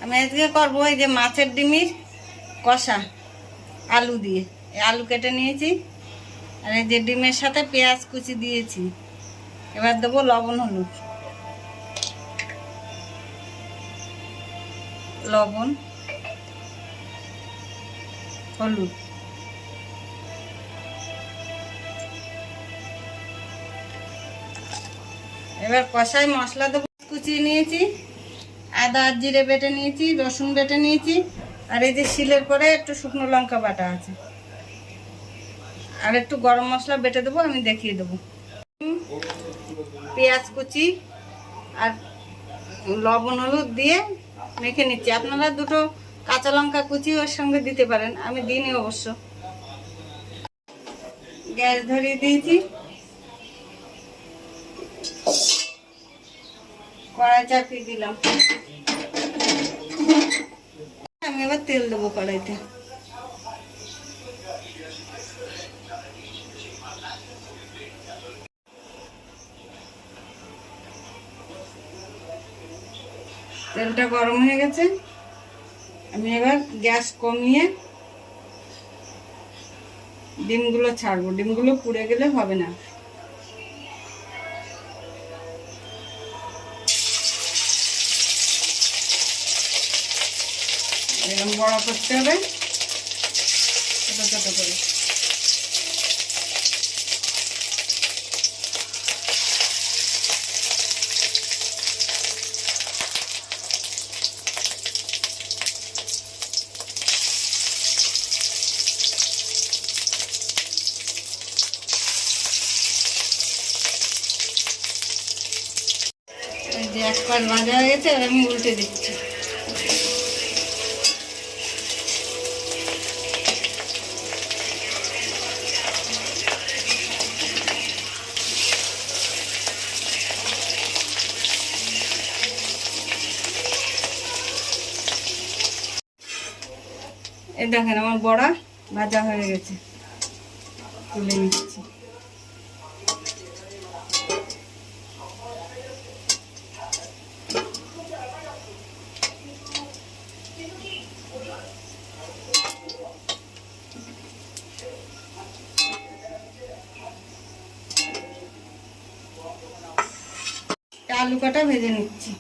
আমি আজকে করবো এই যে মাছের ডিমির কষা আলু দিয়ে। এই আলু কেটে নিয়েছি আর এই যে ডিমের সাথে পেঁয়াজ কুচি দিয়েছি। এবার দেবো লবণ হলুদ, লবণ হলুদ, এবার কষায় মশলা দেবো। কুচিয়ে নিয়েছি, আদা আর জিরে বেটে নিয়েছি, রসুন বেটে নিয়েছি, আর এই যে শিলের পরে একটু শুকনো লঙ্কা বাটা আছে, আর একটু গরম মশলা বেটে দেবো, আমি দেখিয়ে দেবো। পেঁয়াজ কুচি আর লবণ হলুদ দিয়ে মেখে নিচ্ছি। আপনারা দুটো কাঁচা লঙ্কা কুচি ওর সঙ্গে দিতে পারেন, আমি দিইনি অবশ্য। গ্যাস ধরিয়ে দিয়েছি, কড়াই চাপিয়ে দিলাম। আমি এবার তেল দেবো কড়াইতে। তেলটা গরম হয়ে গেছে, আমি এবার গ্যাস কমিয়ে ডিমগুলো ছাড়বো। ডিমগুলো পুড়ে গেলে হবে না। এরকম বড় করতে হবে, ছোটো ছোটো করে। এই যে এক পাশ ভাজা হয়ে গেছে, আর আমি উল্টে দিচ্ছি। এই দেখেন আমার বড়া ভাজা হয়ে গেছে, তুলে নিচ্ছি। আলু কাটা ভেজে নিচ্ছি।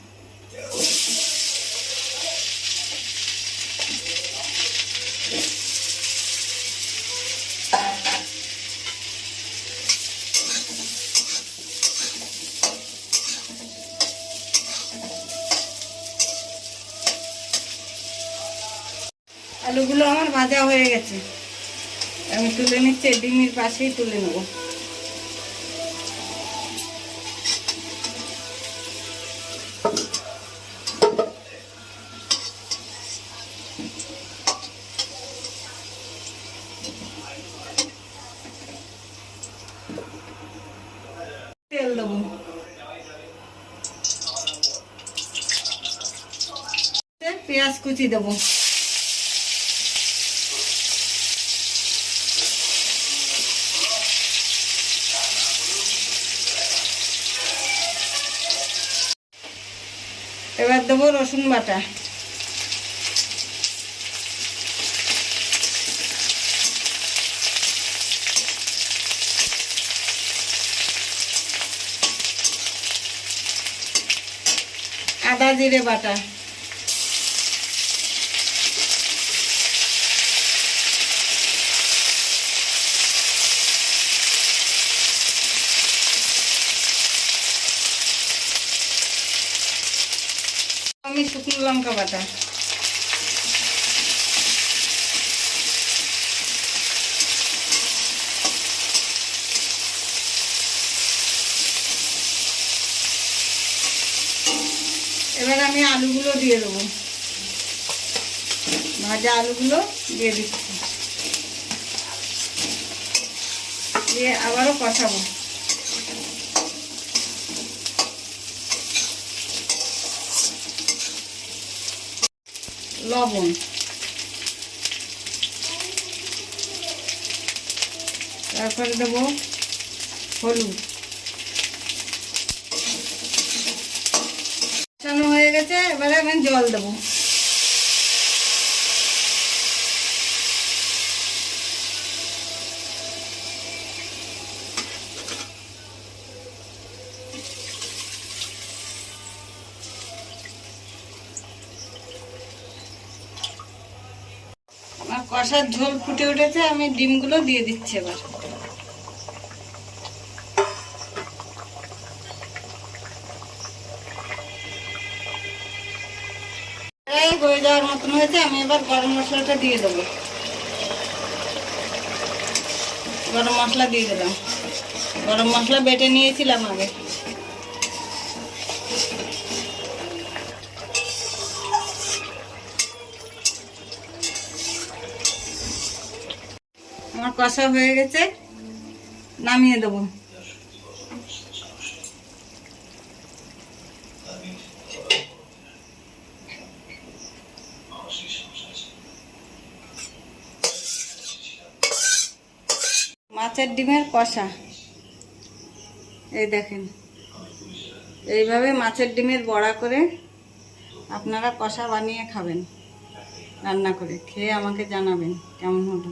আলুগুলো আমার ভাজা হয়ে গেছে, আমি তুলে নিচ্ছি। ডিমের পাশেই তুলে নেব। তেল দেবো, পেঁয়াজ কুচি দেবো, এবার দেবো রসুন বাটা, আদা জিরে বাটা, আমি শুকনো লঙ্কা বাটা, এবার আমি আলুগুলো দিয়ে দেবো। ভাজা আলুগুলো দিয়ে দিচ্ছি, দিয়ে আবারও কষাবো। লবণ, তারপরে দেবো হলুদ। কষানো হয়ে গেছে, এবারে আমি জল দেবো। কষার ঝোল ফুটে উঠেছে, আমি ডিমগুলো দিয়ে দিচ্ছি এবার। এই হয়ে যাওয়ার মতন হয়েছে, আমি এবার গরম মশলাটা দিয়ে দেবো। গরম মশলা দিয়ে দিলাম। গরম মশলা বেটে নিয়েছিলাম আগে। আমার কষা হয়ে গেছে, নামিয়ে দেবো। মাছের ডিমের কষা, এই দেখেন, এইভাবে মাছের ডিমের বড়া করে আপনারা কষা বানিয়ে খাবেন। রান্না করে খেয়ে আমাকে জানাবেন কেমন হলো।